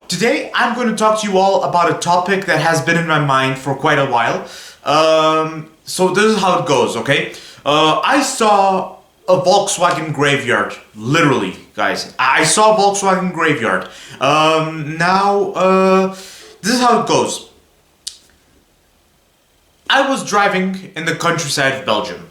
Today, I'm going to talk to you all about a topic that has been in my mind for quite a while. So this is how it goes, okay? I saw a Volkswagen Graveyard, literally, guys. I saw a Volkswagen Graveyard. This is how it goes. I was driving in the countryside of Belgium,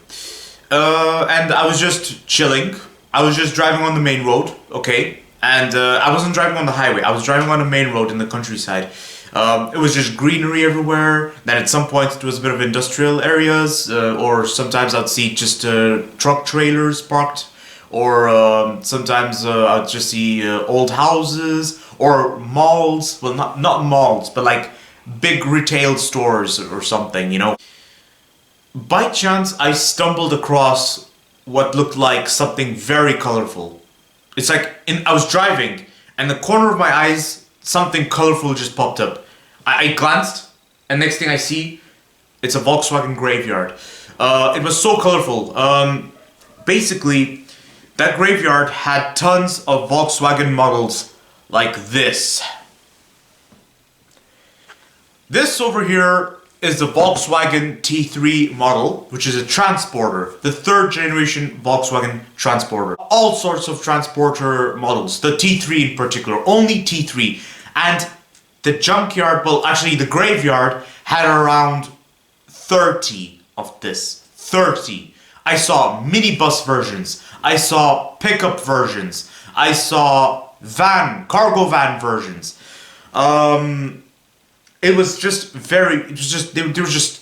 and I was just chilling. I was just driving on the main road, okay? And I wasn't driving on the highway, I was driving on the main road in the countryside. It was just greenery everywhere. Then at some point it was a bit of industrial areas, or sometimes I'd see just truck trailers parked, or sometimes I'd just see old houses, or malls. Well, not malls, but like big retail stores or something, you know. By chance, I stumbled across what looked like something very colorful. It's like, I was driving, and the corner of my eyes, something colorful just popped up. I glanced, and next thing I see, it's a Volkswagen Graveyard. It was so colorful. Basically, that graveyard had tons of Volkswagen models like this. This over here is the Volkswagen T3 model, which is a transporter, the third generation Volkswagen transporter. All sorts of transporter models, the T3 in particular, only T3. And the junkyard, well actually the graveyard, had around 30 of this. 30. I saw minibus versions, I saw pickup versions, I saw cargo van versions. There were just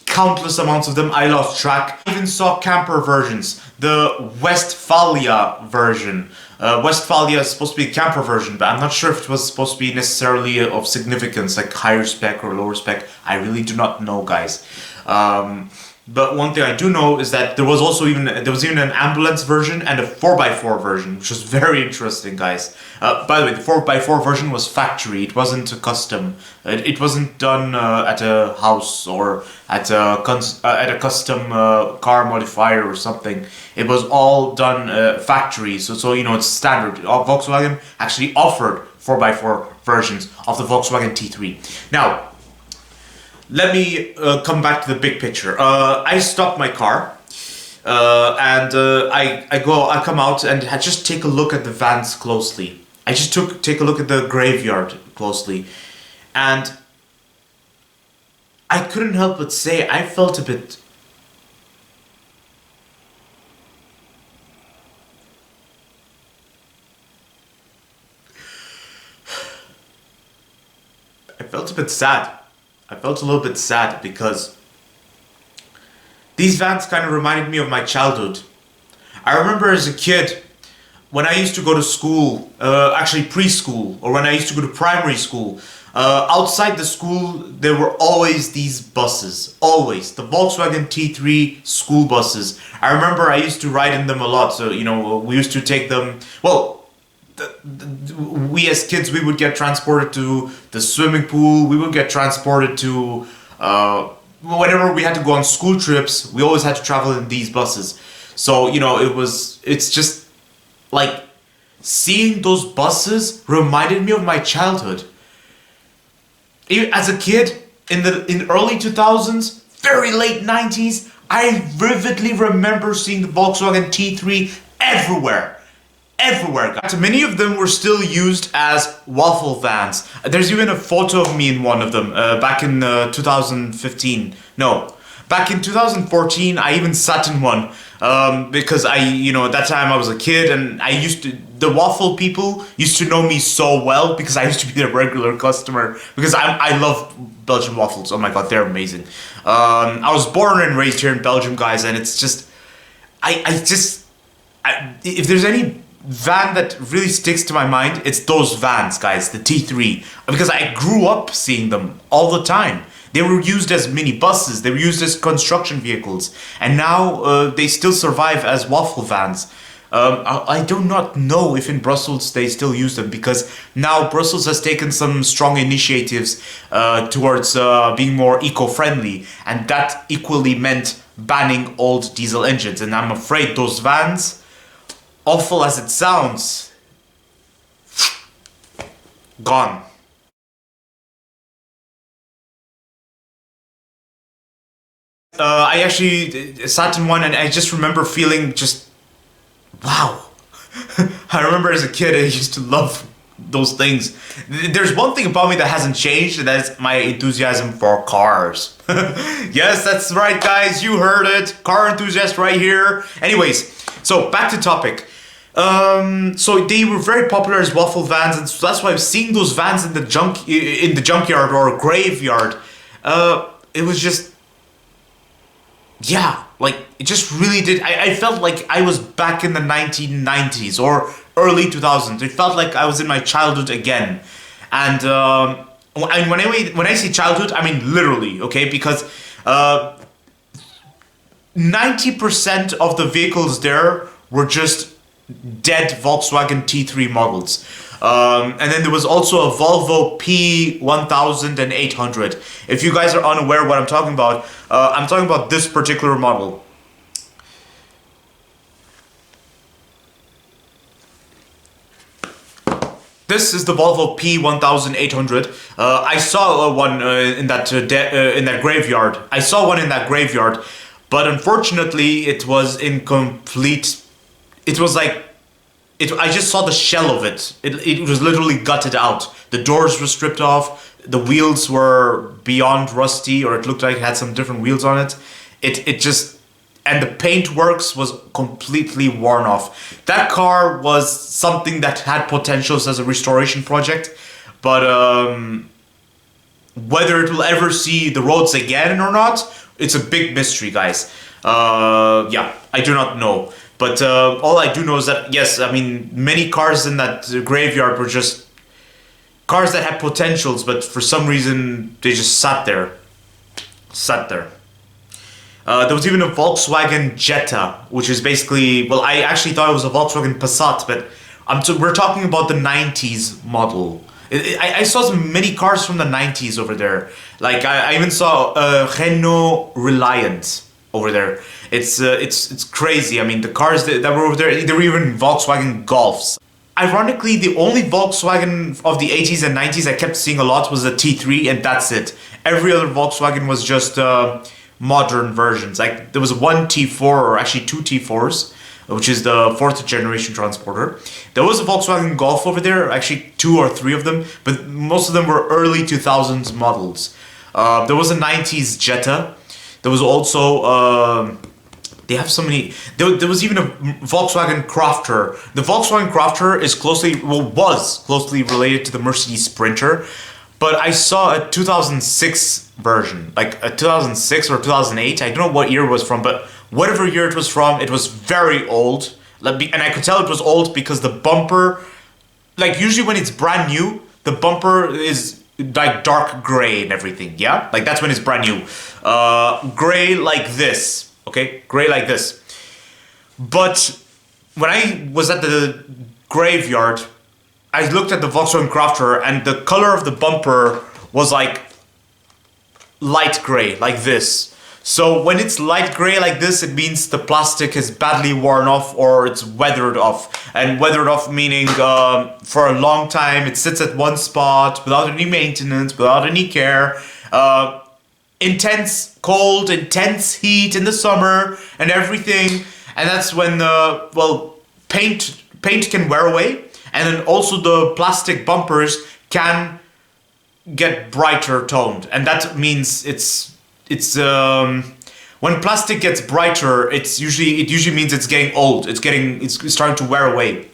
countless amounts of them. I lost track. I even saw camper versions. The Westphalia version. Westphalia is supposed to be a camper version, but I'm not sure if it was supposed to be necessarily of significance, like higher spec or lower spec. I really do not know, guys. But one thing I do know is that there was even an ambulance version and a 4x4 version, which was very interesting, guys. By the way, the 4x4 version was factory. It wasn't a custom. It wasn't done at a house or at a custom car modifier or something. It was all done factory. So you know, it's standard. Volkswagen actually offered 4x4 versions of the Volkswagen T3. Now, let me come back to the big picture. I stopped my car, and I come out and I just take a look at the vans closely. I just take a look at the graveyard closely, and I couldn't help but say I felt a bit. I felt a bit sad. I felt a little bit sad because these vans kind of reminded me of my childhood. I remember as a kid, when I used to go to school, actually preschool, or when I used to go to primary school, outside the school there were always these buses, always, the Volkswagen T3 school buses. I remember I used to ride in them a lot, so you know, we used to take them, well, we as kids, we would get transported to the swimming pool, we would get transported to, whenever we had to go on school trips, we always had to travel in these buses. So, you know, it's just, like, seeing those buses reminded me of my childhood. As a kid, in the early 2000s, very late 90s, I vividly remember seeing the Volkswagen T3 everywhere. Everywhere, guys. Many of them were still used as waffle vans. There's even a photo of me in one of them back in 2015. No, back in 2014, I even sat in one because at that time I was a kid, and the waffle people used to know me so well because I used to be their regular customer because I love Belgian waffles. Oh my god, they're amazing. I was born and raised here in Belgium, guys, and it's just, if there's any van that really sticks to my mind, it's those vans, guys, the T3, because I grew up seeing them all the time. They were used as minibuses, they were used as construction vehicles, and now they still survive as waffle vans. I do not know if in Brussels they still use them, because now Brussels has taken some strong initiatives towards being more eco-friendly, and that equally meant banning old diesel engines, and I'm afraid those vans, awful as it sounds, gone. I actually sat in one and I just remember feeling just, wow. I remember as a kid I used to love those things. There's one thing about me that hasn't changed, and that's my enthusiasm for cars. Yes, that's right guys, you heard it. Car enthusiast right here. Anyways, so back to topic. So they were very popular as waffle vans, and so that's why I was seeing those vans in the junkyard or graveyard. It was just, yeah, like it just really did. I felt like I was back in the 1990s or early 2000s. It felt like I was in my childhood again. And when I say childhood, I mean literally, okay? Because 90% of the vehicles there were just dead Volkswagen T3 models. And then there was also a Volvo P1800. If you guys are unaware what I'm talking about this particular model. This is the Volvo P1800. I saw one in that graveyard. I saw one in that graveyard, but unfortunately, it was incomplete. It was like, I just saw the shell of it. It was literally gutted out. The doors were stripped off. The wheels were beyond rusty, or it looked like it had some different wheels on it. It just, and the paintworks was completely worn off. That car was something that had potentials as a restoration project, but whether it will ever see the roads again or not, it's a big mystery, guys. Yeah, I do not know. But all I do know is that, yes, I mean, many cars in that graveyard were just cars that had potentials, but for some reason, they just sat there. There was even a Volkswagen Jetta, which is basically, well, I actually thought it was a Volkswagen Passat, but we're talking about the 90s model. I saw many cars from the 90s over there. Like, I even saw a Renault Reliant over there. It's crazy. I mean, the cars that were over there, they were even Volkswagen Golfs. Ironically, the only Volkswagen of the 80s and 90s I kept seeing a lot was the T3, and that's it. Every other Volkswagen was just modern versions. Like, there was one T4, or actually two T4s, which is the 4th generation transporter. There was a Volkswagen Golf over there, actually 2 or 3 of them, but most of them were early 2000s models. There was a 90s Jetta. There was also, they have so many, there was even a Volkswagen Crafter. The Volkswagen Crafter is was closely related to the Mercedes Sprinter, but I saw a 2006 version, like a 2006 or 2008, I don't know what year it was from, but whatever year it was from, it was very old, and I could tell it was old because the bumper, like usually when it's brand new, the bumper is like dark gray and everything, yeah? Like that's when it's brand new. Gray like this, okay? Gray like this. But when I was at the graveyard, I looked at the Volkswagen Crafter and the color of the bumper was like light gray, like this. So when it's light gray like this, it means the plastic is badly worn off or it's weathered off. And weathered off meaning for a long time it sits at one spot without any maintenance, without any care. Intense cold, intense heat in the summer and everything. And that's when paint can wear away. And then also the plastic bumpers can get brighter toned. And that means when plastic gets brighter, it usually means it's getting old. It's starting to wear away.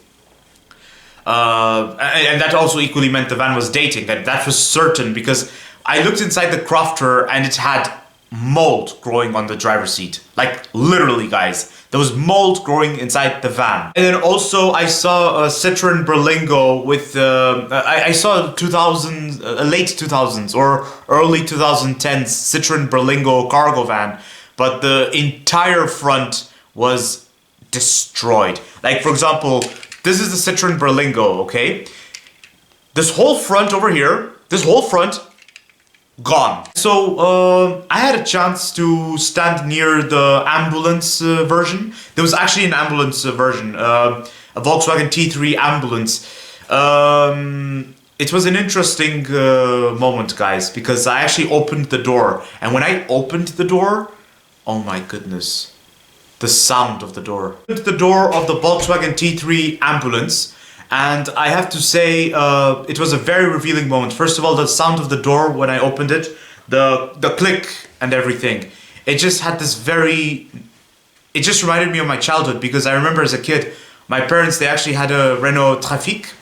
And that also equally meant the van was dating. That was certain because I looked inside the Crafter and it had mold growing on the driver's seat. Like literally, guys. There was mold growing inside the van. And then also I saw a Citroen Berlingo with, I saw late 2000s or early 2010s Citroen Berlingo cargo van. But the entire front was destroyed. Like for example, this is the Citroen Berlingo, okay? This whole front over here, gone. So I had a chance to stand near the ambulance version. There was actually an ambulance version, a Volkswagen T3 Ambulance. It was an interesting moment, guys, because I actually opened the door, and when I opened the door, Oh my goodness. The sound of the door. The door of the Volkswagen T3 Ambulance, and I have to say it was a very revealing moment. First of all, the sound of the door when I opened it, the click and everything. It just had this it just reminded me of my childhood, because I remember as a kid, my parents, they actually had a Renault Trafic,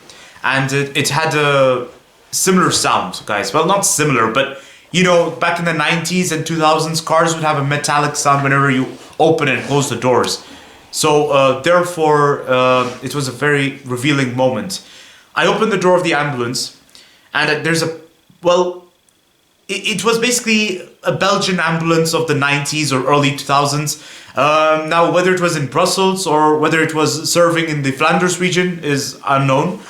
and it had a similar sound, guys. Well, not similar, but you know, back in the 90s and 2000s, cars would have a metallic sound whenever you open and close the doors. So therefore, it was a very revealing moment. I opened the door of the ambulance, and there's it was basically a Belgian ambulance of the 90s or early 2000s. Now, whether it was in Brussels or whether it was serving in the Flanders region is unknown.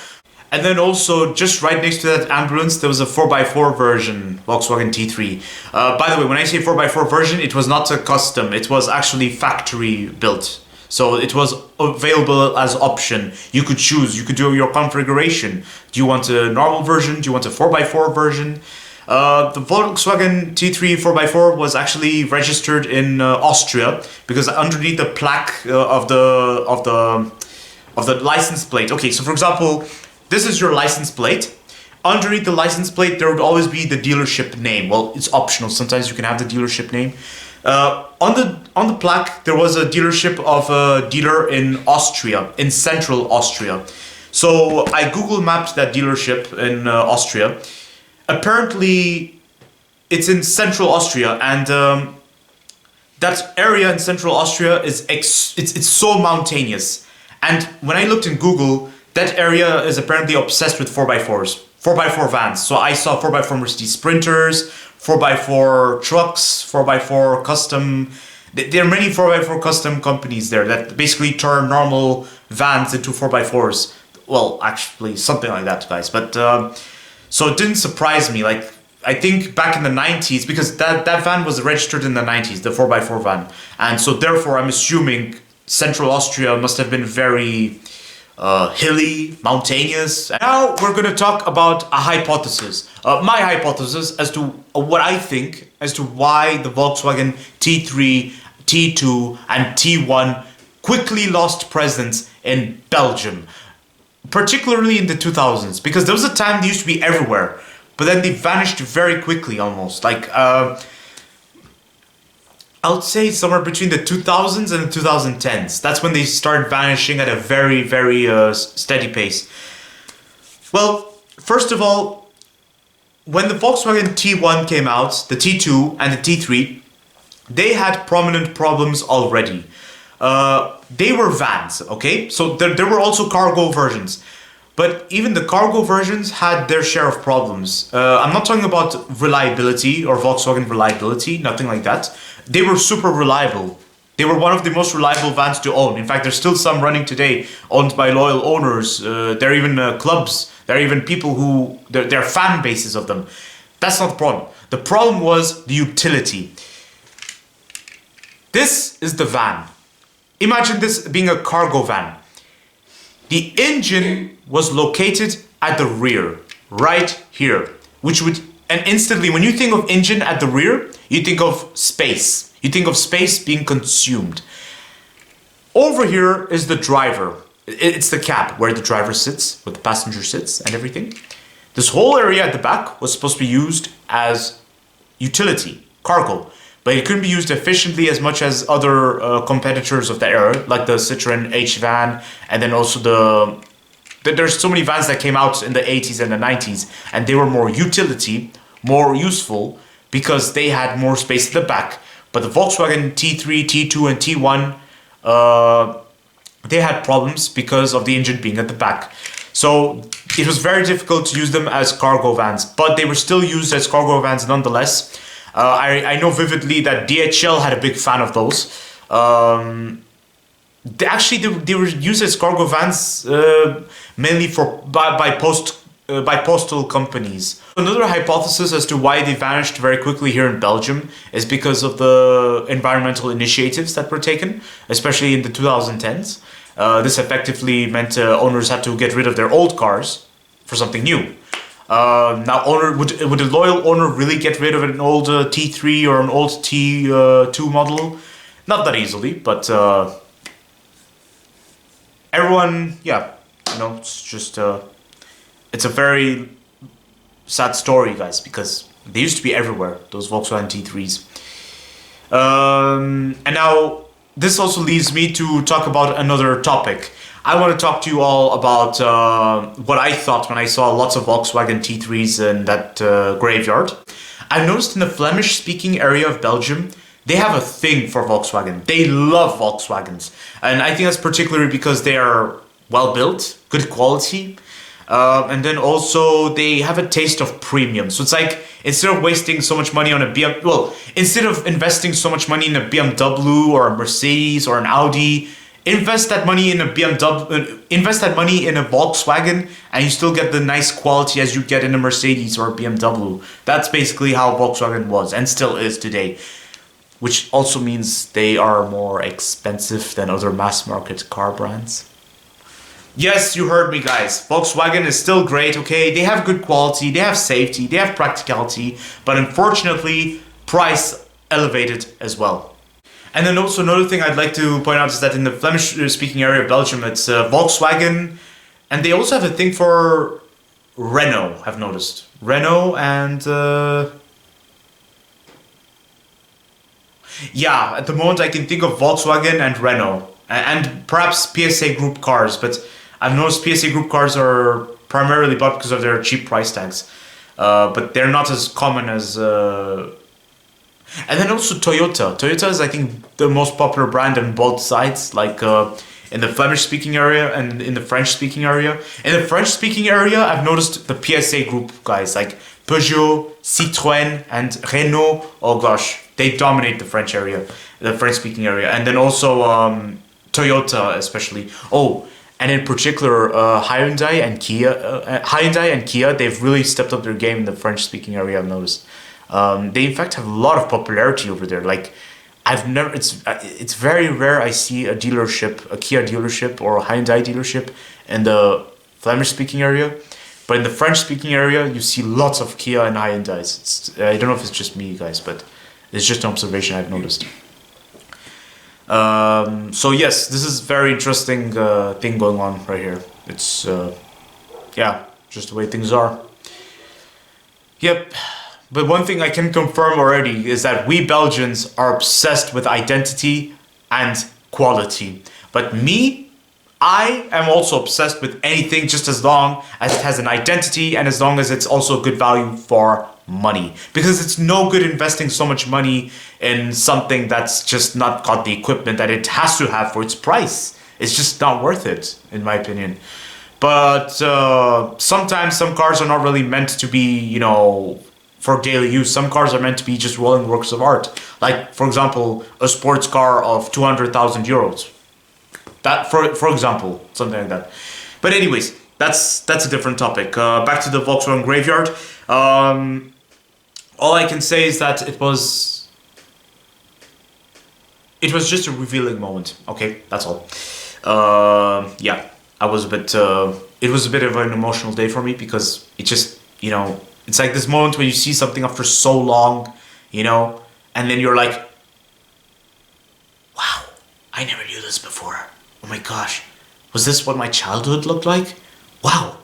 And then also, just right next to that ambulance, there was a 4x4 version, Volkswagen T3. By the way, when I say 4x4 version, it was not a custom, it was actually factory built. So it was available as option. You could choose, you could do your configuration. Do you want a normal version? Do you want a 4x4 version? The Volkswagen T3 4x4 was actually registered in Austria, because underneath the plaque of the license plate. Okay, so for example, this is your license plate. Underneath the license plate, there would always be the dealership name. Well, it's optional. Sometimes you can have the dealership name. On the plaque, there was a dealership of a dealer in Austria, in central Austria. So I Google mapped that dealership in Austria. Apparently, it's in central Austria, and that area in central Austria is it's so mountainous. And when I looked in Google, that area is apparently obsessed with 4x4s, 4x4 vans. So I saw 4x4 Mercedes Sprinters, 4x4 trucks, 4x4 custom. There are many 4x4 custom companies there that basically turn normal vans into 4x4s. Well, actually, something like that, guys. But so it didn't surprise me. Like, I think back in the 90s, because that van was registered in the 90s, the 4x4 van. And so therefore, I'm assuming Central Austria must have been very hilly, mountainous. And now we're going to talk about a hypothesis. My hypothesis as to what I think as to why the Volkswagen T3, T2 and T1 quickly lost presence in Belgium. Particularly in the 2000s, because there was a time they used to be everywhere, but then they vanished very quickly almost. Like, I would say somewhere between the 2000s and the 2010s. That's when they started vanishing at a very, very steady pace. Well, first of all, when the Volkswagen T1 came out, the T2 and the T3, they had prominent problems already. They were vans, okay? So there were also cargo versions. But even the cargo versions had their share of problems. I'm not talking about reliability or Volkswagen reliability, nothing like that. They were super reliable. They were one of the most reliable vans to own. In fact, there's still some running today, owned by loyal owners. There are even clubs. There are even people who, there are fan bases of them. That's not the problem. The problem was the utility. This is the van. Imagine this being a cargo van. The engine was located at the rear, right here, and instantly when you think of engine at the rear, you think of space. You think of space being consumed. Over here is the driver. It's the cab where the driver sits, where the passenger sits and everything. This whole area at the back was supposed to be used as utility, cargo. But it couldn't be used efficiently as much as other competitors of the era, like the Citroën H-Van, and then also there's so many vans that came out in the 80s and the 90s, and they were more utility, more useful, because they had more space at the back. But the Volkswagen T3, T2, and T1, they had problems because of the engine being at the back. So it was very difficult to use them as cargo vans, but they were still used as cargo vans nonetheless. I know vividly that DHL had a big fan of those. They were used as cargo vans mainly by postal companies. Another hypothesis as to why they vanished very quickly here in Belgium is because of the environmental initiatives that were taken, especially in the 2010s. This effectively meant owners had to get rid of their old cars for something new. Now, would a loyal owner really get rid of an old T3 or an old T2 model? Not that easily, but everyone, yeah, it's just it's a very sad story, guys, because they used to be everywhere, those Volkswagen T3s. And now this also leads me to talk about another topic. I want to talk to you all about what I thought when I saw lots of Volkswagen T3s in that graveyard. I've noticed in the Flemish-speaking area of Belgium, they have a thing for Volkswagen. They love Volkswagens. And I think that's particularly because they are well-built, good quality. And then also they have a taste of premium. So it's like, instead of wasting so much money on a instead of investing so much money in a BMW or a Mercedes or an Audi, invest that money in a BMW, invest that money in a Volkswagen, and you still get the nice quality as you get in a Mercedes or a BMW. That's basically how Volkswagen was and still is today. Which also means they are more expensive than other mass market car brands. Yes, you heard me, guys. Volkswagen is still great, okay? They have good quality, they have safety, they have practicality, but unfortunately, price elevated as well. And then also another thing I'd like to point out is that in the Flemish-speaking area of Belgium, it's Volkswagen, and they also have a thing for Renault, I've noticed. Renault and... yeah, at the moment I can think of Volkswagen and Renault, and perhaps PSA Group cars, but I've noticed PSA Group cars are primarily bought because of their cheap price tags, but they're not as common as... And then also Toyota. Toyota is, I think, the most popular brand on both sides, like in the Flemish-speaking area and in the French-speaking area. In the French-speaking area, I've noticed the PSA Group guys, like Peugeot, Citroën, and Renault. Oh gosh, they dominate the French area, the French-speaking area. And then also Toyota, especially. Oh, and in particular, Hyundai and Kia, they've really stepped up their game in the French-speaking area, I've noticed. They in fact have a lot of popularity over there. Like, it's very rare I see a dealership, a Kia dealership or a Hyundai dealership in the Flemish-speaking area. But in the French-speaking area, you see lots of Kia and Hyundais. I don't know if it's just me, guys, but it's just an observation I've noticed. So yes, this is very interesting thing going on right here. It's, yeah, just the way things are. Yep. But one thing I can confirm already is that we Belgians are obsessed with identity and quality. But me, I am also obsessed with anything just as long as it has an identity and as long as it's also good value for money. Because it's no good investing so much money in something that's just not got the equipment that it has to have for its price. It's just not worth it, in my opinion. But sometimes some cars are not really meant to be, for daily use. Some cars are meant to be just rolling works of art. Like, for example, a sports car of 200,000 euros. That, for example, something like that. But anyways, that's a different topic. Back to the Volkswagen Graveyard. All I can say is that it was just a revealing moment. Okay, that's all. Yeah, I was a bit. It was a bit of an emotional day for me because it just, it's like this moment when you see something after so long, and then you're like, wow, I never knew this before. Oh my gosh, was this what my childhood looked like? Wow.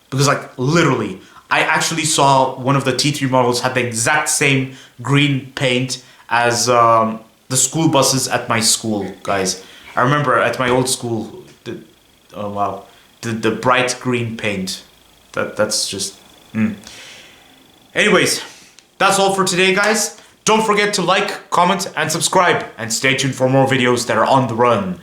Because like literally, I actually saw one of the T3 models had the exact same green paint as the school buses at my school, guys. I remember at my old school, the bright green paint. That's just... Anyways, that's all for today, guys. Don't forget to like, comment, and subscribe, and stay tuned for more videos that are on the run.